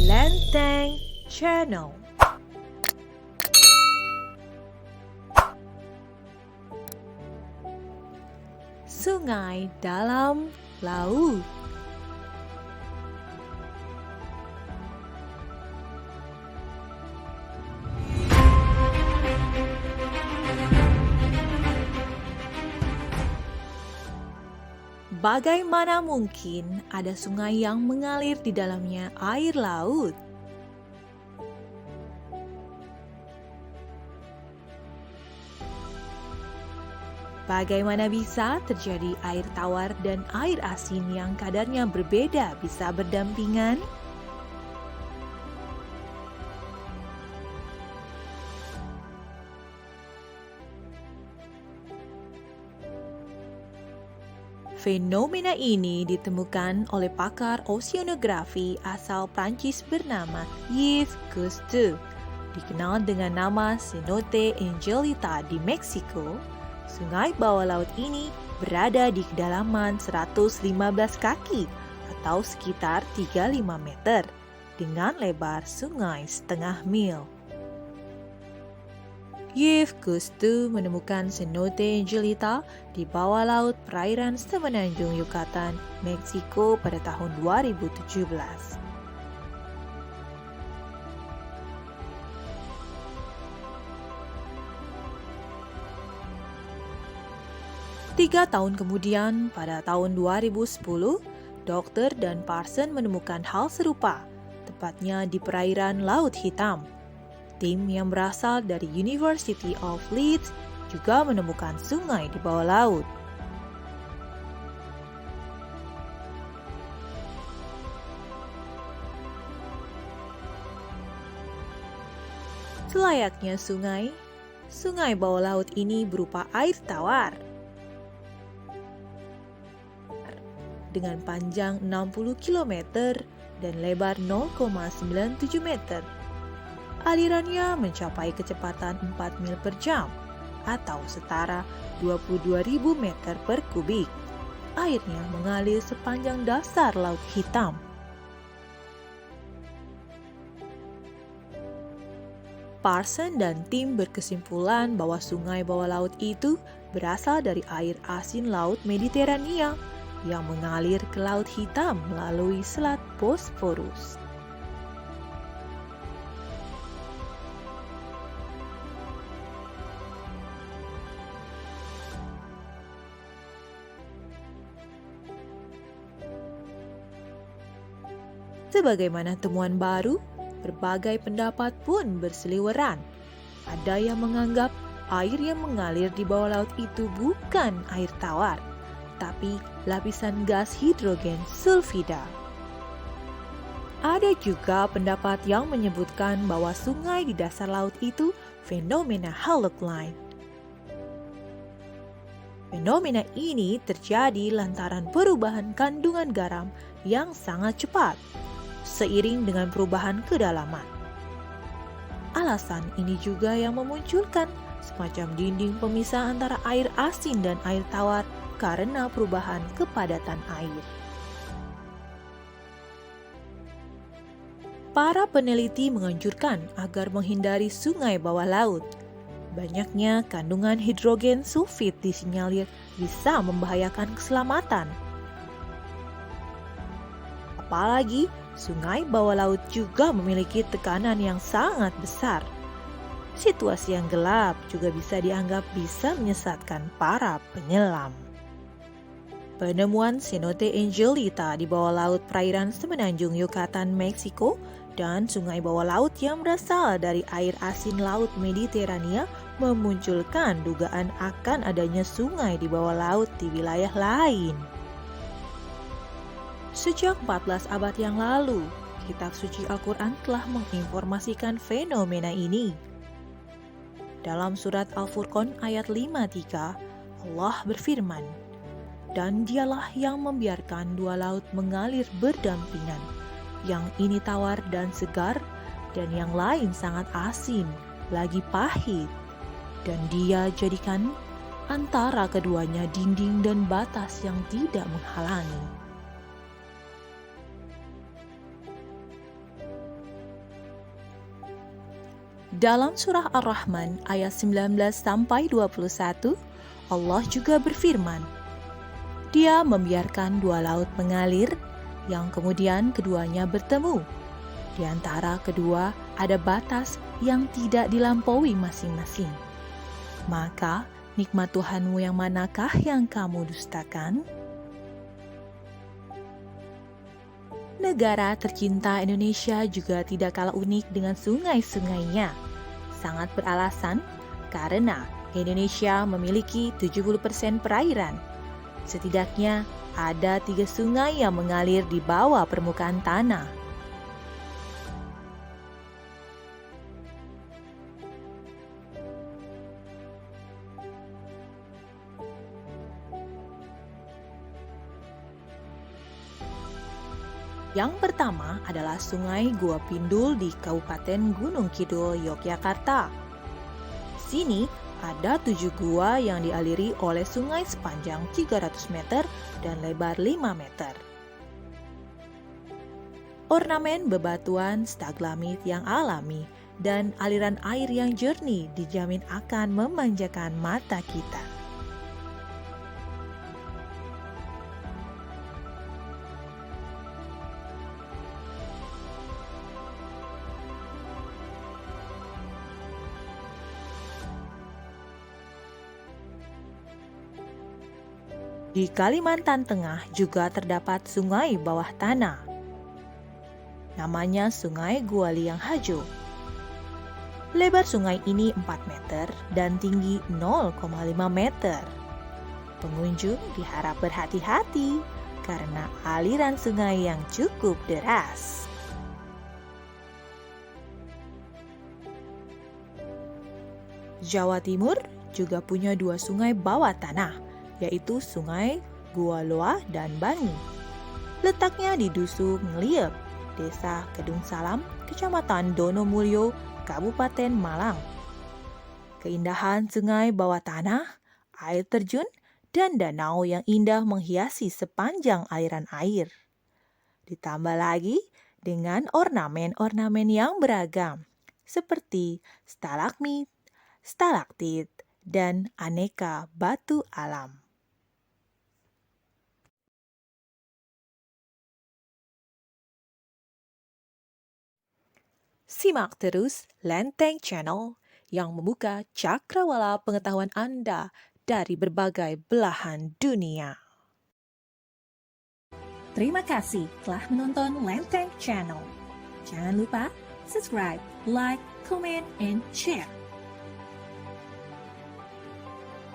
Lenteng Channel. Sungai dalam laut. Bagaimana mungkin ada sungai yang mengalir di dalamnya air laut? Bagaimana bisa terjadi air tawar dan air asin yang kadarnya berbeda bisa berdampingan? Fenomena ini ditemukan oleh pakar oceanografi asal Prancis bernama Yves Cousteau. Dikenal dengan nama Cenote Angelita di Meksiko, sungai bawah laut ini berada di kedalaman 115 kaki atau sekitar 35 meter dengan lebar sungai setengah mil. Yves Cousteau menemukan Cenote Angelita di bawah laut perairan semenanjung Yucatan, Meksiko pada tahun 2017. Tiga tahun kemudian, pada tahun 2010, dokter dan Parson menemukan hal serupa, tepatnya di perairan Laut Hitam. Tim yang berasal dari University of Leeds juga menemukan sungai di bawah laut. Selayaknya sungai, sungai bawah laut ini berupa air tawar. Dengan panjang 60 km dan lebar 0,97 meter. Alirannya mencapai kecepatan 4 mil per jam atau setara 22.000 meter per kubik. Airnya mengalir sepanjang dasar Laut Hitam. Parson dan tim berkesimpulan bahwa sungai bawah laut itu berasal dari air asin Laut Mediterania yang mengalir ke Laut Hitam melalui Selat Bosporus. Sebagaimana temuan baru, berbagai pendapat pun berseliweran. Ada yang menganggap air yang mengalir di bawah laut itu bukan air tawar, tapi lapisan gas hidrogen sulfida. Ada juga pendapat yang menyebutkan bahwa sungai di dasar laut itu fenomena halocline. Fenomena ini terjadi lantaran perubahan kandungan garam yang sangat cepat, seiring dengan perubahan kedalaman. Alasan ini juga yang memunculkan semacam dinding pemisah antara air asin dan air tawar karena perubahan kepadatan air. Para peneliti menganjurkan agar menghindari sungai bawah laut. Banyaknya kandungan hidrogen sulfid disinyalir bisa membahayakan keselamatan. Apalagi sungai bawah laut juga memiliki tekanan yang sangat besar. Situasi yang gelap juga bisa dianggap bisa menyesatkan para penyelam. Penemuan Cenote Angelita di bawah laut perairan semenanjung Yucatan, Meksiko, dan sungai bawah laut yang berasal dari air asin Laut Mediterania memunculkan dugaan akan adanya sungai di bawah laut di wilayah lain. Sejak 14 abad yang lalu, kitab suci Al-Quran telah menginformasikan fenomena ini. Dalam surat Al-Furqan ayat 53, Allah berfirman, "Dan dialah yang membiarkan dua laut mengalir berdampingan, yang ini tawar dan segar, dan yang lain sangat asin, lagi pahit. Dan dia jadikan antara keduanya dinding dan batas yang tidak menghalangi." Dalam surah Ar-Rahman ayat 19-21, Allah juga berfirman, Dia membiarkan dua laut mengalir, yang kemudian keduanya bertemu. Di antara kedua ada batas yang tidak dilampaui masing-masing. Maka, nikmat Tuhanmu yang manakah yang kamu dustakan? Negara tercinta Indonesia juga tidak kalah unik dengan sungai-sungainya. Sangat beralasan karena Indonesia memiliki 70% perairan. Setidaknya ada 3 sungai yang mengalir di bawah permukaan tanah. Yang pertama adalah Sungai Gua Pindul di Kabupaten Gunung Kidul, Yogyakarta. Sini ada 7 gua yang dialiri oleh sungai sepanjang 300 meter dan lebar 5 meter. Ornamen bebatuan staglamit yang alami dan aliran air yang jernih dijamin akan memanjakan mata kita. Di Kalimantan Tengah juga terdapat sungai bawah tanah. Namanya Sungai Gua Liang Hajo. Lebar sungai ini 4 meter dan tinggi 0,5 meter. Pengunjung diharap berhati-hati karena aliran sungai yang cukup deras. Jawa Timur juga punya 2 sungai bawah tanah, yaitu Sungai Gua Loa dan Bangi. Letaknya di Dusun Ngeliep, Desa Kedung Salam, Kecamatan Donomulyo, Kabupaten Malang. Keindahan sungai bawah tanah, air terjun, dan danau yang indah menghiasi sepanjang aliran air. Ditambah lagi dengan ornamen-ornamen yang beragam, seperti stalagmit, stalaktit, dan aneka batu alam. Simak terus Lenteng Channel yang membuka cakrawala pengetahuan Anda dari berbagai belahan dunia. Terima kasih telah menonton Lenteng Channel. Jangan lupa subscribe, like, comment, and share.